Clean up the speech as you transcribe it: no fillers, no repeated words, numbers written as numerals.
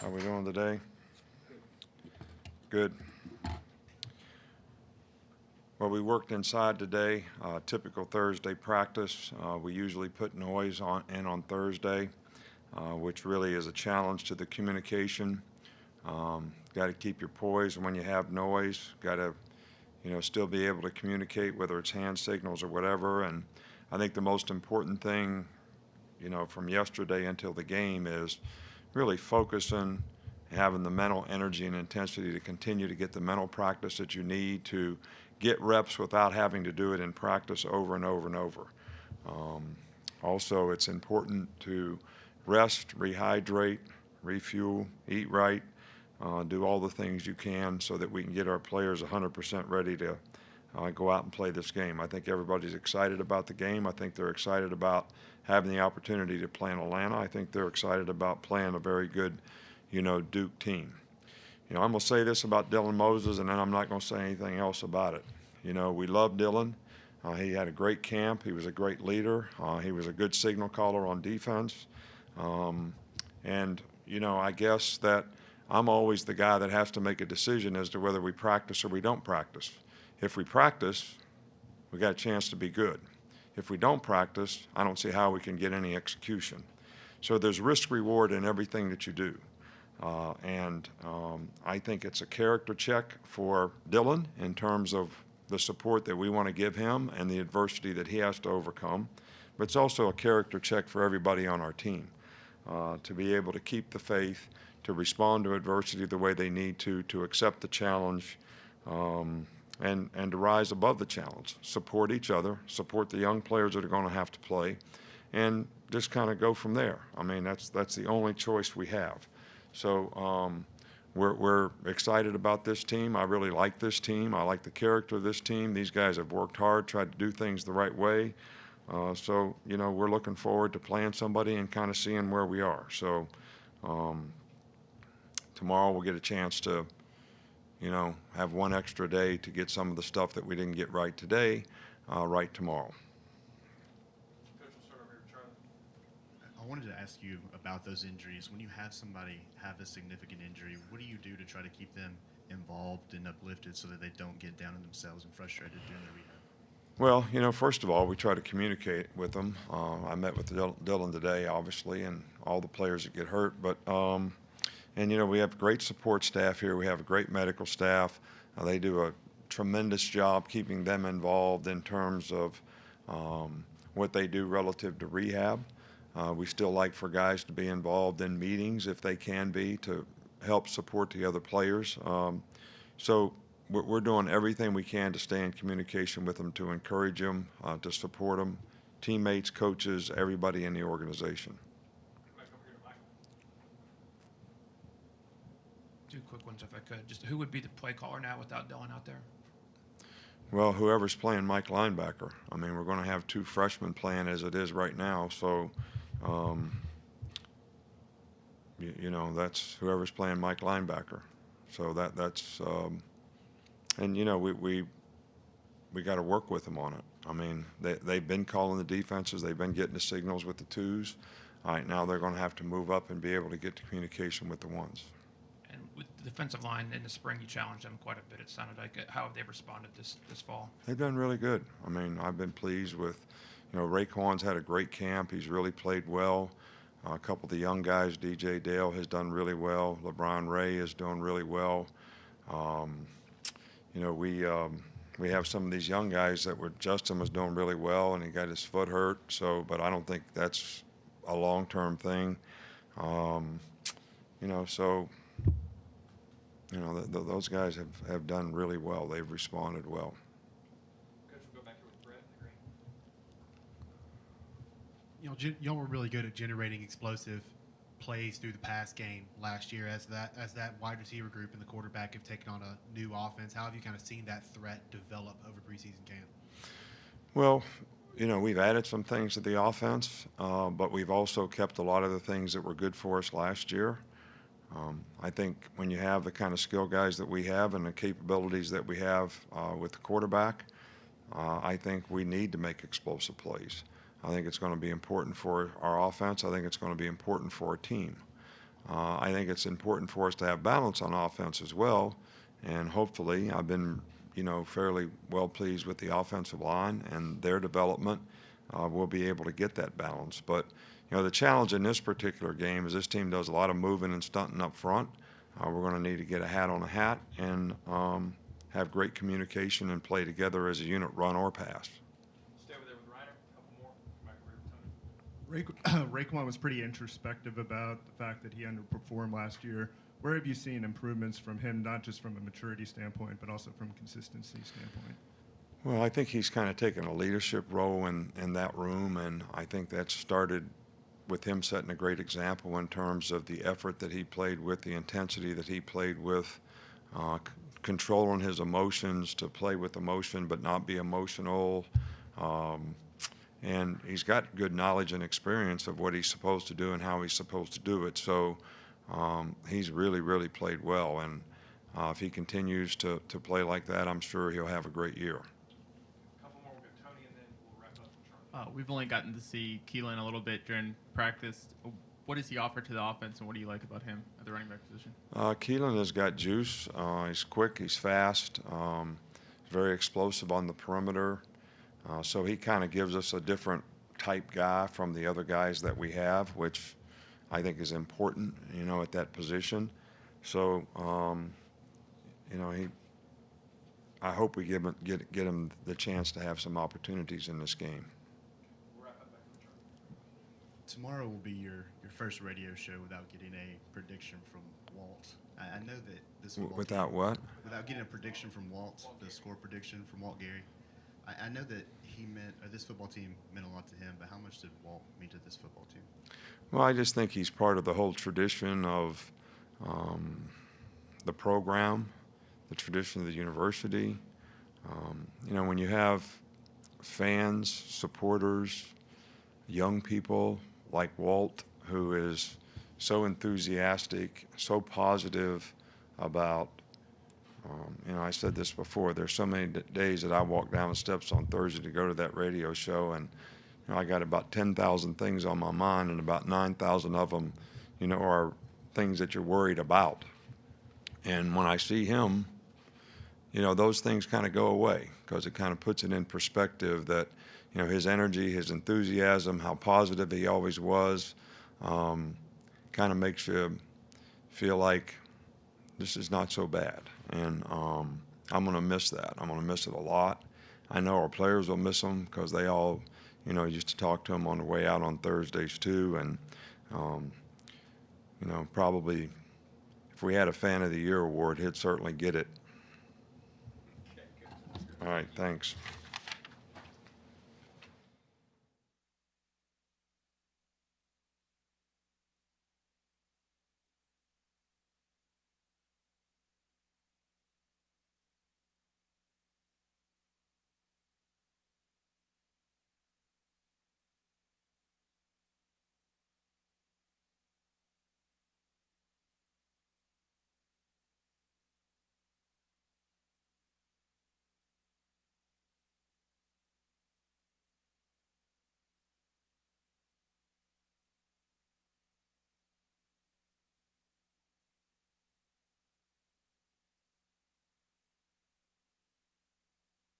How we doing today? Good. Well, we worked inside today, typical Thursday practice. We usually put noise on Thursday, which really is a challenge to the communication. Got to keep your poise when you have noise. Got to, still be able to communicate, whether it's hand signals or whatever. And I think the most important thing, from yesterday until the game is really focusing, having the mental energy and intensity to continue to get the mental practice that you need to get reps without having to do it in practice over and over and over. Also, it's important to rest, rehydrate, refuel, eat right, do all the things you can so that we can get our players 100% ready to go out and play this game. I think everybody's excited about the game. I think they're excited about having the opportunity to play in Atlanta. I think they're excited about playing a very good, Duke team. I'm going to say this about Dylan Moses, and then I'm not going to say anything else about it. We love Dylan. He had a great camp. He was a great leader. He was a good signal caller on defense. I guess that I'm always the guy that has to make a decision as to whether we practice or we don't practice. If we practice, we got a chance to be good. If we don't practice, I don't see how we can get any execution. So there's risk-reward in everything that you do. I think it's a character check for Dylan in terms of the support that we want to give him and the adversity that he has to overcome. But it's also a character check for everybody on our team to be able to keep the faith, to respond to adversity the way they need to accept the challenge, and to rise above the challenge, support each other, support the young players that are going to have to play, and just kind of go from there. I mean, that's the only choice we have. So we're excited about this team. I really like this team. I like the character of this team. These guys have worked hard, tried to do things the right way. So we're looking forward to playing somebody and kind of seeing where we are. So tomorrow we'll get a chance to, have one extra day to get some of the stuff that we didn't get right today, right tomorrow. I wanted to ask you about those injuries. When you have somebody have a significant injury, what do you do to try to keep them involved and uplifted so that they don't get down on themselves and frustrated during their rehab? Well, first of all, we try to communicate with them. I met with Dylan today, obviously, and all the players that get hurt. But, we have great support staff here. We have a great medical staff. They do a tremendous job keeping them involved in terms of what they do relative to rehab. We still like for guys to be involved in meetings if they can be to help support the other players. So we're doing everything we can to stay in communication with them, to encourage them, to support them, teammates, coaches, everybody in the organization. Two quick ones, if I could. Just who would be the play caller now without Dylan out there? Well, whoever's playing Mike linebacker. I mean, we're going to have two freshmen playing as it is right now, so that's whoever's playing Mike linebacker. So that's we got to work with them on it. I mean, they've been calling the defenses, they've been getting the signals with the twos. All right, now they're going to have to move up and be able to get to communication with the ones. And with the defensive line in the spring, you challenged them quite a bit, it sounded like. How have they responded this fall? They've done really good. I mean, I've been pleased with, Raekwon's had a great camp. He's really played well. A couple of the young guys, DJ Dale has done really well. LeBron Ray is doing really well. We have some of these young guys that Justin was doing really well, and he got his foot hurt. So, but I don't think that's a long-term thing. Those guys have done really well. They've responded well. Coach, we'll go back here with Brett in the green. Y'all were really good at generating explosive plays through the pass game last year as that wide receiver group and the quarterback have taken on a new offense. How have you kind of seen that threat develop over preseason camp? Well, we've added some things to the offense, but we've also kept a lot of the things that were good for us last year. I think when you have the kind of skill guys that we have and the capabilities that we have with the quarterback, I think we need to make explosive plays. I think it's going to be important for our offense. I think it's going to be important for our team. I think it's important for us to have balance on offense as well, and hopefully I've been, fairly well pleased with the offensive line and their development. We'll be able to get that balance. But, the challenge in this particular game is this team does a lot of moving and stunting up front. We're going to need to get a hat on a hat and have great communication and play together as a unit, run or pass. Stay over there with Reiner. A couple more. Come back over here with Tony. Raekwon was pretty introspective about the fact that he underperformed last year. Where have you seen improvements from him, not just from a maturity standpoint, but also from a consistency standpoint? Well, I think he's kind of taken a leadership role in that room, and I think that started with him setting a great example in terms of the effort that he played with, the intensity that he played with, controlling his emotions, to play with emotion but not be emotional. And he's got good knowledge and experience of what he's supposed to do and how he's supposed to do it. So he's really, really played well. And if he continues to play like that, I'm sure he'll have a great year. A couple more. We'll go Tony, and then we'll wrap up with Charlie. We've only gotten to see Keelan a little bit during practice. What does he offer to the offense, and what do you like about him at the running back position? Keelan has got juice. He's quick. He's fast. Very explosive on the perimeter. So he kind of gives us a different type guy from the other guys that we have, which I think is important, at that position. So, I hope we get him the chance to have some opportunities in this game. We'll wrap up back with Charlie. Tomorrow will be your first radio show without getting a prediction from Walt. I know that this football Without team, what? without getting a prediction from Walt, the score prediction from Walt Gary. I know that this football team meant a lot to him, but how much did Walt mean to this football team? Well, I just think he's part of the whole tradition of the program, the tradition of the university. When you have fans, supporters, young people like Walt, who is so enthusiastic, so positive about, I said this before, there's so many days that I walk down the steps on Thursday to go to that radio show, and I got about 10,000 things on my mind, and about 9,000 of them, are things that you're worried about. And when I see him, those things kind of go away, because it kind of puts it in perspective that, his energy, his enthusiasm, how positive he always was, kind of makes you feel like this is not so bad. And I'm going to miss that. I'm going to miss it a lot. I know our players will miss him, because they all, used to talk to him on the way out on Thursdays too. And, probably if we had a Fan of the Year award, he'd certainly get it. Okay, good. All right, thanks.